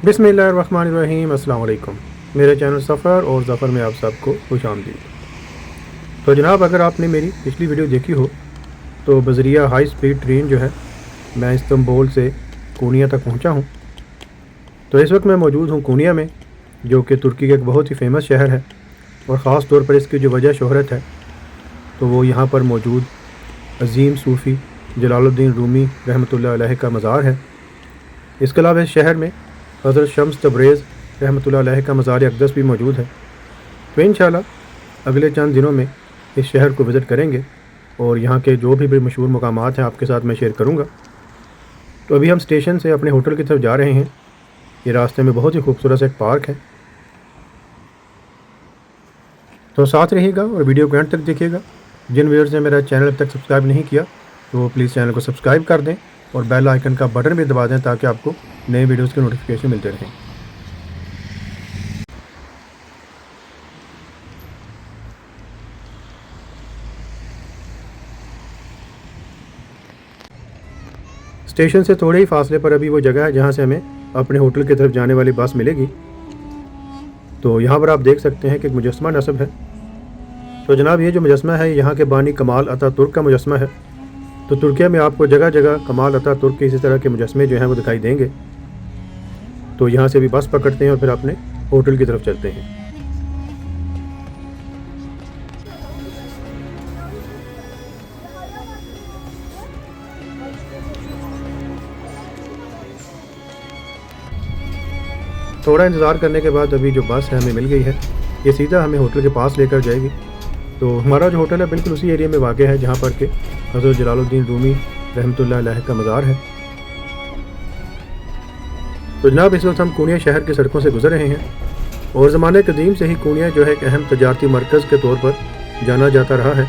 बिस्मिल्लाहिर्रहमानिर्रहीम। अस्सलाम वालेकुम। मेरे चैनल सफ़र और ज़फ़र में आप सबको खुशामदीद। तो जनाब, अगर आपने मेरी पिछली वीडियो देखी हो तो बज़रिया हाई स्पीड ट्रेन जो है मैं इस्तांबुल से कोनिया तक पहुंचा हूं। तो इस वक्त मैं मौजूद हूं कोनिया में, जो कि तुर्की का एक बहुत ही फेमस शहर है। और ख़ास तौर पर इसकी जो वजह शोहरत है तो वो यहाँ पर मौजूद अज़ीम सूफ़ी जलालुद्दीन रूमी रहमतुल्लाह अलैह का मज़ार है। इसके अलावा इस शहर में हज़रत शम्स तब्रेज़ रहमतुल्लाह अलैह का मज़ार अक़दस भी मौजूद है। तो इंशाअल्लाह अगले चंद दिनों में इस शहर को विज़िट करेंगे और यहाँ के जो भी मशहूर मकामात हैं आपके साथ मैं शेयर करूँगा। तो अभी हम स्टेशन से अपने होटल की तरफ जा रहे हैं। ये रास्ते में बहुत ही खूबसूरत सा एक पार्क है, तो साथ रहिएगा और वीडियो को एंड तक देखिएगा। जिन व्यूअर्स ने मेरा चैनल अब तक सब्सक्राइब नहीं किया तो वो प्लीज़ चैनल को सब्सक्राइब कर दें और बेल आइकन का बटन भी दबा दें ताकि आपको नए वीडियोज़ के नोटिफिकेशन मिलते रहें। स्टेशन से थोड़े ही फासले पर अभी वो जगह है जहाँ से हमें अपने होटल की तरफ जाने वाली बस मिलेगी। तो यहाँ पर आप देख सकते हैं कि एक मुजस्समा नस्ब है। तो जनाब, ये जो मुजस्समा है यहाँ के बानी कमाल अतातुर्क का मुजस्समा है। तो तुर्किया में आपको जगह जगह कमाल अतातुर्क के इसी तरह के मुजस्समे जो हैं वो दिखाई देंगे। तो यहाँ से भी बस पकड़ते हैं और फिर अपने होटल की तरफ चलते हैं। थोड़ा इंतज़ार करने के बाद अभी जो बस है हमें मिल गई है। ये सीधा हमें होटल के पास लेकर जाएगी। तो हमारा जो होटल है बिल्कुल उसी एरिया में वाक़ है जहाँ पर के हज़रत जलालुद्दीन रूमी रहमतुल्लाह अलैह का मज़ार है। तो जनाब, इस वक्त हम कोनिया शहर की सड़कों से गुजर रहे हैं और ज़माने कदीम से ही कोनिया जो है एक अहम तजारती मरकज़ के तौर पर जाना जाता रहा है।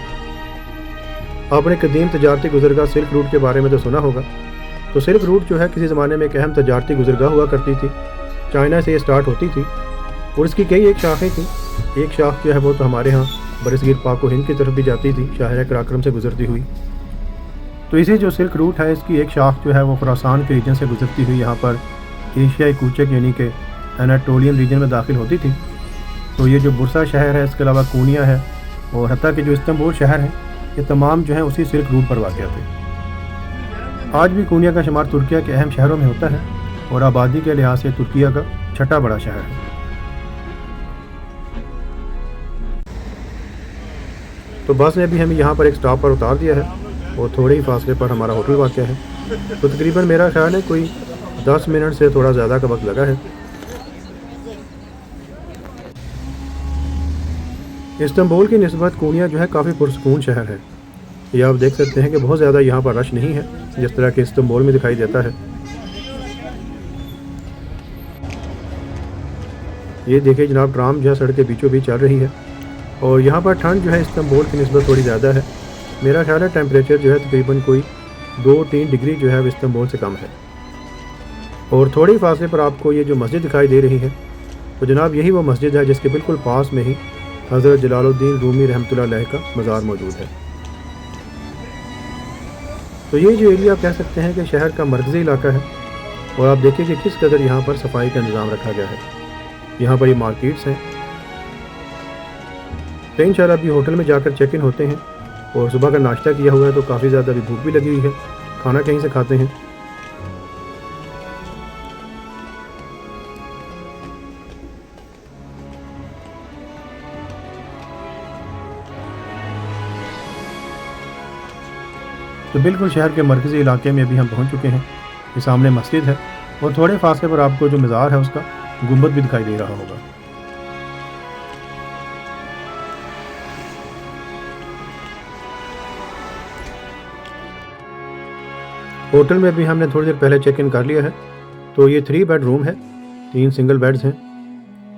आपने कदीम तजारती गुज़रगाह सिल्क रूट के बारे में तो सुना होगा। तो सिल्क रूट जो है किसी ज़माने में एक अहम तजारती गुज़रगाह हुआ करती थी। चाइना से ये स्टार्ट होती थी और इसकी कई एक शाखें थी। एक शाख जो है वो तो हमारे यहाँ बरसगीर पाक व हिंद की तरफ भी जाती थी, शाहर कराक्रम से गुजरती हुई। तो इसी जो सिल्क रूट है इसकी एक शाख जो है वो खुरासान के रीजन से गुजरती हुई यहाँ पर एशियाई कूचक यानी कि एनाटोलियन रीजन में दाखिल होती थी। तो ये जो बुरसा शहर है, इसके अलावा कोनिया है और हत्ता कि जो इस्तांबुल शहर है, ये तमाम जो है उसी सिल्क रूट पर वाक़ थे। आज भी कोनिया का शुमार तुर्किया के अहम शहरों में होता है और आबादी के लिहाज से तुर्किया का छठा बड़ा शहर है। तो बस ने अभी हमें यहाँ पर एक स्टॉप पर उतार दिया है और थोड़े ही फासले पर हमारा होटल वाक़ है। तो तकरीबन मेरा ख्याल है कोई 10 मिनट से थोड़ा ज़्यादा का वक्त लगा है। इस्तांबुल की निस्बत कोनिया जो है काफ़ी पुरसकून शहर है। ये आप देख सकते हैं कि बहुत ज़्यादा यहाँ पर रश नहीं है जिस तरह के इस्तांबुल में दिखाई देता है। ये देखिए जनाब, ट्राम जो है सड़क के बीचों बीच चल रही है और यहाँ पर ठंड जो है इस्तांबुल की निस्बत थोड़ी ज़्यादा है। मेरा ख्याल है टेम्परेचर जो है तकरीबन कोई 2-3 डिग्री जो है इस्तांबुल से कम है। और थोड़ी फासले पर आपको ये जो मस्जिद दिखाई दे रही है तो जनाब यही वो मस्जिद है जिसके बिल्कुल पास में ही हज़रत जलालुद्दीन रूमी रहमतुल्लाह अलैह का मज़ार मौजूद है। तो ये जो एरिया आप कह सकते हैं कि शहर का मरकज़ी इलाका है और आप देखिए कि किस कदर यहाँ पर सफाई का इंतज़ाम रखा गया है। यहाँ पर ये मार्केट्स हैं। तो इंशाल्लाह अभी होटल में जाकर चेक इन होते हैं और सुबह का नाश्ता किया हुआ है तो काफ़ी ज़्यादा अभी भूख भी लगी हुई है, खाना कहीं से खाते हैं। तो बिल्कुल शहर के मरकज़ी इलाके में अभी हम पहुँच चुके हैं। ये सामने मस्जिद है और थोड़े फासले पर आपको जो मज़ार है उसका गुंबद भी दिखाई दे रहा होगा। होटल में भी हमने थोड़ी देर पहले चेक इन कर लिया है। तो ये 3 बेड रूम है, 3 सिंगल बेड्स हैं।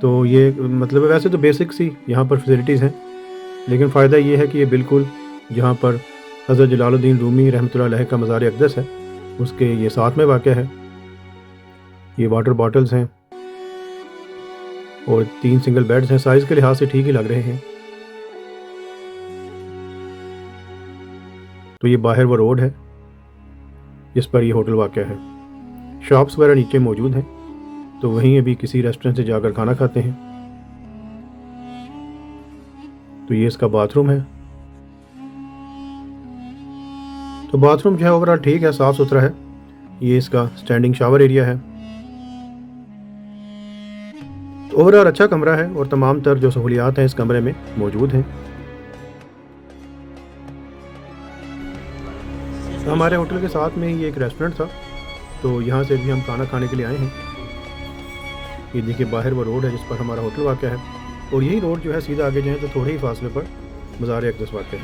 तो ये मतलब वैसे तो बेसिक सी यहाँ पर फैसिलिटीज़ हैं, लेकिन फ़ायदा ये है कि ये बिल्कुल जहाँ पर हज़रत जलालुद्दीन रूमी रहमतुल्लाह अलैह का मज़ार अक़दस है उसके ये साथ में वाक़ है। ये वाटर बॉटल्स हैं और 3 सिंगल बेड्स हैं। साइज़ के लिहाज से ठीक ही लग रहे हैं। तो ये बाहर वो रोड है जिस पर ये होटल वाक़ है। शॉप्स वगैरह नीचे मौजूद हैं तो वहीं अभी किसी रेस्टोरेंट से जाकर खाना खाते हैं। तो ये इसका बाथरूम है। तो बाथरूम जो है ओवरऑल ठीक है, साफ़ सुथरा है। ये इसका स्टैंडिंग शावर एरिया है। तो ओवरऑल अच्छा कमरा है और तमाम तर जो सहूलियात हैं इस कमरे में मौजूद हैं। तो हमारे होटल के साथ में ही एक रेस्टोरेंट था, तो यहाँ से भी हम खाना खाने के लिए आए हैं। ये देखिए बाहर वो रोड है जिस पर हमारा होटल वाक़ है, और यही रोड जो है सीधा आगे जाए तो थोड़े ही फासले पर मज़ार अक़दस वाक़ है।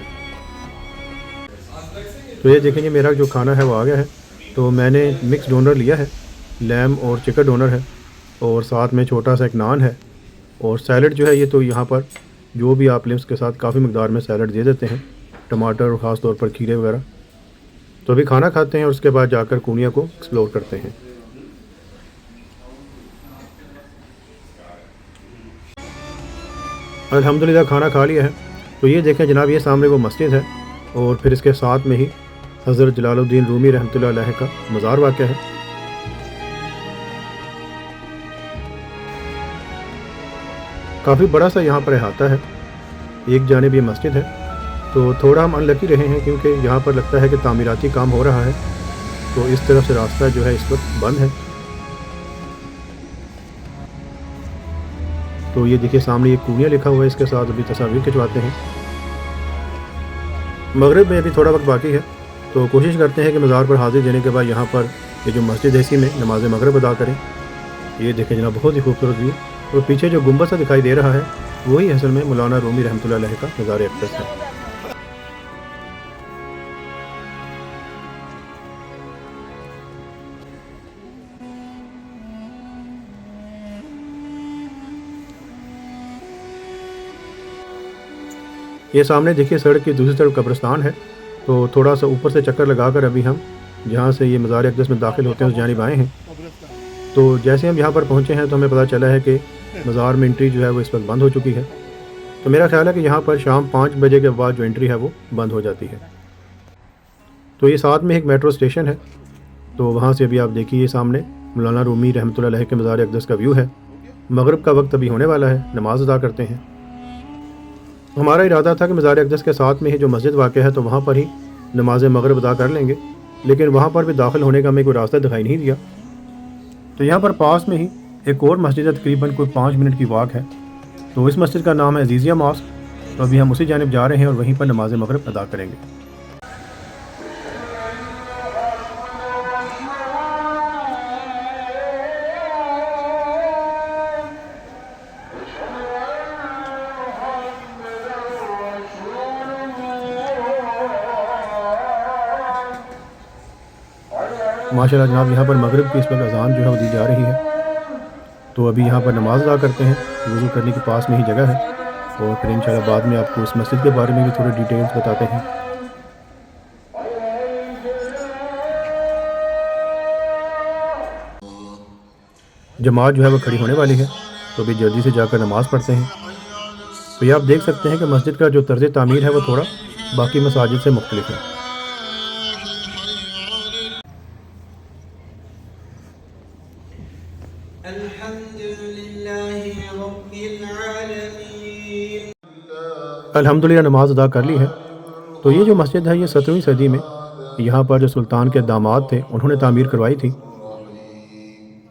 तो ये देखेंगे मेरा जो खाना है वो आ गया है। तो मैंने मिक्स डोनर लिया है, लैम और चिकन डोनर है, और साथ में छोटा सा एक नान है, और सैलड जो है ये तो यहाँ पर जो भी आप लें उसके साथ काफ़ी मकदार में सैलड दे देते हैं, टमाटर और ख़ास तौर पर खीरे वगैरह। तो अभी खाना खाते हैं और उसके बाद जाकर कूनिया को एक्सप्लोर करते हैं। अल्हम्दुलिल्लाह खाना खा लिया है। तो ये देखें जनाब, ये सामने वो मस्जिद है, और फिर इसके साथ में ही हज़रत जलालुद्दीन रूमी रहमतुल्लाह अलैह का मज़ार वाक़ है। काफ़ी बड़ा सा यहाँ पर अहाता है, एक जानिब ये मस्जिद है। तो थोड़ा हम अनलकी रहे हैं क्योंकि यहाँ पर लगता है कि तामीराती काम हो रहा है, तो इस तरफ से रास्ता जो है इस वक्त बंद है। तो ये देखिए सामने ये कूनिया लिखा हुआ है, इसके साथ अभी तस्वीर खिंचवाते हैं। मगरिब में अभी थोड़ा वक्त बाकी है, तो कोशिश करते हैं कि मज़ार पर हाजिर देने के बाद यहाँ पर ये जो मस्जिद है इसी में नमाज मगरिब अदा करें। ये देखें जनाब बहुत ही खूबसूरत व्यू, और पीछे जो गुंबद सा दिखाई दे रहा है वही असल में मौलाना रूमी रहमतुल्लाह अलैह का मज़ार अक़दस है। ये सामने देखिए सड़क की दूसरी तरफ कब्रिस्तान है, तो थोड़ा सा ऊपर से चक्कर लगाकर अभी हम जहाँ से ये मज़ार अक़दस में दाखिल होते हैं उस जानिब आए हैं। तो जैसे हम यहाँ पर पहुँचे हैं तो हमें पता चला है कि मज़ार में एंट्री जो है वो इस वक्त बंद हो चुकी है। तो मेरा ख्याल है कि यहाँ पर शाम 5 बजे के बाद जो एंट्री है वो बंद हो जाती है। तो ये साथ में एक मेट्रो स्टेशन है, तो वहाँ से अभी आप देखिए ये सामने मौलाना रूमी रहमतुल्लाह अलैह के मज़ार अक़दस का व्यू है। मगरिब का वक्त अभी होने वाला है, नमाज अदा करते हैं। हमारा इरादा था कि मज़ार अक़दस के साथ में ही जो मस्जिद वाक़ है तो वहाँ पर ही नमाज मगरिब अदा कर लेंगे, लेकिन वहाँ पर भी दाखिल होने का हमें कोई रास्ता दिखाई नहीं दिया। तो यहाँ पर पास में ही एक और मस्जिद है, तकरीबन कोई 5 मिनट की वाक है। तो इस मस्जिद का नाम है अज़ीज़िया मॉस्क। तो अभी हम उसी जानिब जा रहे हैं और वहीं पर नमाज मगरिब अदा करेंगे। माशाल्लाह जनाब यहाँ पर मगरिब की इस वक्त अज़ान जो है वो दी जा रही है। तो अभी यहाँ पर नमाज अदा करते हैं, वज़ू करने के पास में ही जगह है, और फिर इंशाल्लाह बाद में आपको इस मस्जिद के बारे में भी थोड़ी डिटेल्स बताते हैं। जमात जो है वो खड़ी होने वाली है, तो अभी जल्दी से जाकर नमाज़ पढ़ते हैं। तो ये आप देख सकते हैं कि मस्जिद का जो तर्ज़ तामीर है वो थोड़ा बाकी मसाजिद से मुख्तलिफ है। अल्हम्दुलिल्लाह नमाज अदा कर ली है। तो ये जो मस्जिद है ये 17वीं सदी में यहाँ पर जो सुल्तान के दामाद थे उन्होंने तामीर करवाई थी।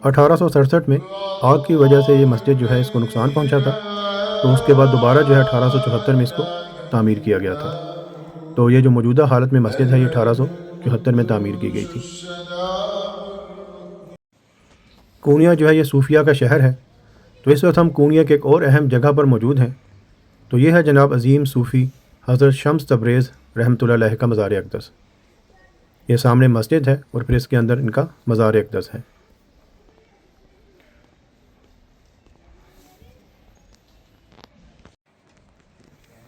1867 में आग की वजह से ये मस्जिद जो है इसको नुकसान पहुँचा था, तो उसके बाद दोबारा जो है 1874 में इसको तामीर किया गया था। तो ये जो मौजूदा हालत में मस्जिद है ये 1874 में तामीर की गई थी। कूनिया जो है ये सूफिया का शहर है। तो इस वक्त हम कूनिया के एक और अहम जगह पर मौजूद हैं। तो ये है जनाब अज़ीम सूफ़ी हज़रत शम्स तब्रेज़ रहमतुल्लाह अलैह का मज़ार अक़दस। ये सामने मस्जिद है और फिर इसके अंदर इनका मज़ार अक़दस है।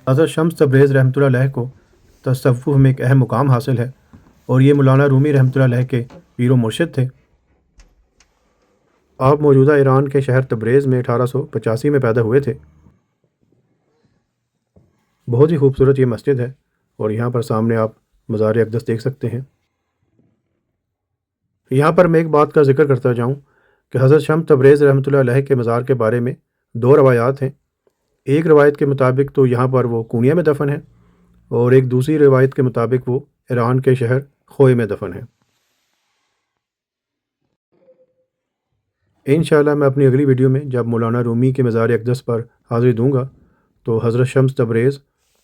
हज़रत शम्स तब्रेज़ रहमतुल्लाह अलैह को तसव्वुफ़ में एक अहम मुकाम हासिल है, और ये मौलाना रूमी रहमतुल्लाह अलैह के पीर व मुर्शिद थे। आप मौजूदा ईरान के शहर तब्रेज़ में 1885 में पैदा हुए थे। बहुत ही खूबसूरत ये मस्जिद है, और यहाँ पर सामने आप मज़ार अक़दस देख सकते हैं। यहाँ पर मैं एक बात का ज़िक्र करता जाऊँ कि हज़रत शम्स तबरेज़ रहमतुल्लाह अलैह के मज़ार के बारे में दो रवायात हैं। एक रवायत के मुताबिक तो यहाँ पर वो कूनिया में दफन है और एक दूसरी रवायत के मुताबिक वो ईरान के शहर खोए में दफन है। इंशाअल्लाह मैं अपनी अगली वीडियो में जब मौलाना रूमी के मज़ार अक़दस पर हाज़िरी दूँगा तो हज़रत शम्स तबरेज़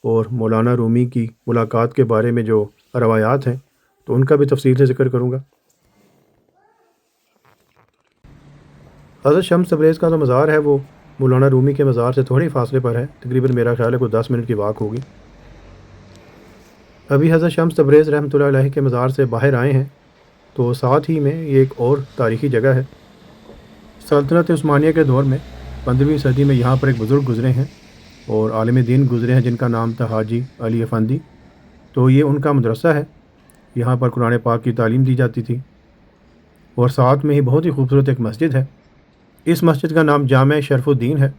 और मौलाना रूमी की मुलाकात के बारे में जो रवायात हैं तो उनका भी तफसील से ज़िक्र करूँगा। हज़रत शम्स तबरेज़ का जो मज़ार है वो मौलाना रूमी के मज़ार से थोड़े फासले पर है, तकरीबन मेरा ख्याल है कोई 10 मिनट की वाक होगी। अभी हज़रत शम्स तबरेज़ रहमतुल्लाह अलैह के मज़ार से बाहर आए हैं तो साथ ही में ये एक और तारीख़ी जगह है। सल्तनत उस्मानिया के दौर में 15वीं सदी में यहाँ पर एक बुज़ुर्ग गुज़रे हैं और आलिम दीन गुज़रे हैं जिनका नाम था हाजी अली अफंदी। तो ये उनका मदरसा है, यहाँ पर कुरान पाक की तालीम दी जाती थी और साथ में ही बहुत ही खूबसूरत एक मस्जिद है। इस मस्जिद का नाम जामे शरफुद्दीन है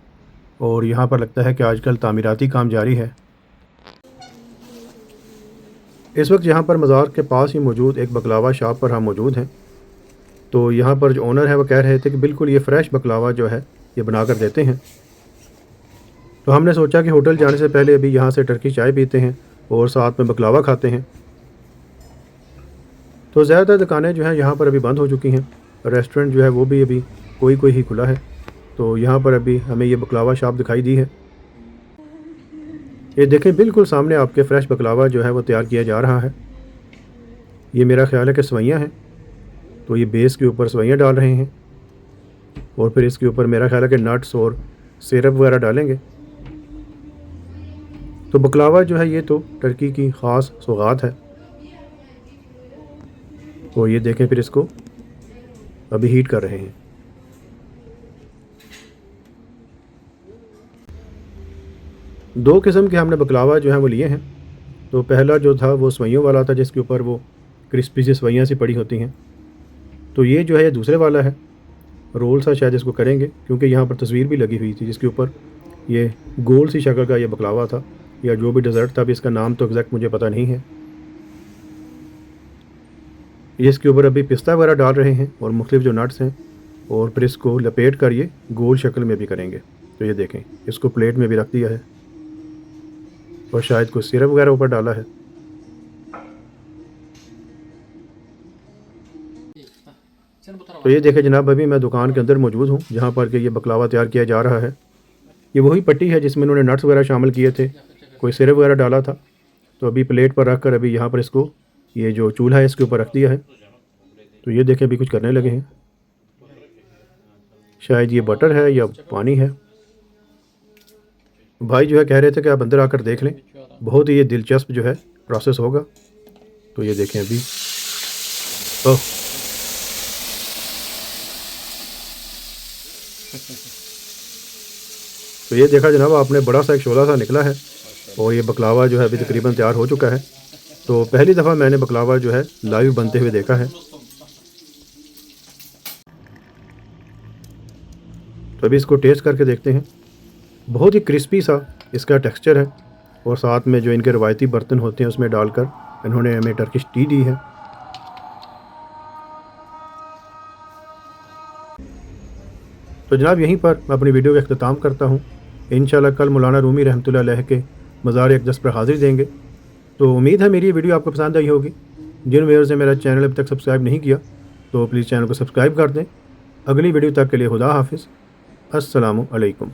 और यहाँ पर लगता है कि आजकल तामीराती काम जारी है। इस वक्त यहाँ पर मज़ार के पास ही मौजूद एक बकलावा शॉप पर हम मौजूद हैं। तो यहाँ पर जो ओनर है वो कह रहे थे कि बिल्कुल ये फ़्रेश बकलावा जो है ये बना कर देते हैं। तो हमने सोचा कि होटल जाने से पहले अभी यहाँ से टर्की चाय पीते हैं और साथ में बकलावा खाते हैं। तो ज़्यादातर दुकानें जो हैं यहाँ पर अभी बंद हो चुकी हैं, रेस्टोरेंट जो है वो भी अभी कोई ही खुला है। तो यहाँ पर अभी हमें ये बकलावा शॉप दिखाई दी है। ये देखें बिल्कुल सामने आपके फ़्रेश बकलावा जो है वो तैयार किया जा रहा है। ये मेरा ख्याल है कि सवैयाँ हैं, तो ये बेस के ऊपर सवैयाँ डाल रहे हैं और फिर इसके ऊपर मेरा ख्याल है कि नट्स और सिरप वगैरह डालेंगे। तो बकलावा जो है ये तो टर्की की ख़ास सौगात है। तो ये देखें फिर इसको अभी हीट कर रहे हैं। दो किस्म के हमने बकलावा जो है वो लिए हैं। तो पहला जो था वो सवैयों वाला था जिसके ऊपर वो क्रिस्पी सी सवैयाँ सी पड़ी होती हैं। तो ये जो है ये दूसरे वाला है, रोल सा शायद इसको करेंगे क्योंकि यहाँ पर तस्वीर भी लगी हुई थी जिसके ऊपर ये गोल सी शक्ल का ये बकलावा था या जो भी डेज़र्ट था, अभी इसका नाम तो एग्जैक्ट मुझे पता नहीं है। ये इसके ऊपर अभी पिस्ता वगैरह डाल रहे हैं और मुख्तलिफ जो नट्स हैं और फिर इसको लपेट कर ये गोल शक्ल में भी करेंगे। तो ये देखें इसको प्लेट में भी रख दिया है और शायद कुछ सिरप वगैरह ऊपर डाला है। तो ये देखें जनाब अभी मैं दुकान के अंदर मौजूद हूँ जहाँ पर कि ये बकलावा तैयार किया जा रहा है। ये वही पट्टी है जिसमें उन्होंने नट्स वगैरह शामिल किए थे, कोई सिरप वगैरह डाला था। तो अभी प्लेट पर रख कर अभी यहाँ पर इसको ये जो चूल्हा है इसके ऊपर रख दिया है। तो ये देखें अभी कुछ करने लगे हैं, शायद ये बटर है या पानी है। भाई जो है कह रहे थे कि आप अंदर आकर देख लें, बहुत ही ये दिलचस्प जो है प्रोसेस होगा। तो ये देखें अभी तो ये देखा जनाब आपने बड़ा सा एक शोला सा निकला है और ये बकलावा जो है अभी तकरीबन तैयार हो चुका है। तो पहली दफ़ा मैंने बकलावा जो है लाइव बनते हुए देखा है। तो अभी इसको टेस्ट करके देखते हैं। बहुत ही क्रिस्पी सा इसका टेक्सचर है और साथ में जो इनके रवायती बर्तन होते हैं उसमें डालकर इन्होंने हमें टर्किश टी दी है। तो जनाब यहीं पर मैं अपनी वीडियो का अख्ताम करता हूँ। इंशाल्लाह कल मौलाना रूमी रहमतुल्लाह अलैह के मज़ार अक़दस पर हाज़िर देंगे। तो उम्मीद है मेरी ये वीडियो आपको पसंद आई होगी। जिन व्यूअर्स ने मेरा चैनल अभी तक सब्सक्राइब नहीं किया तो प्लीज़ चैनल को सब्सक्राइब कर दें। अगली वीडियो तक के लिए खुदा हाफिज़। अस्सलामु अलैकुम।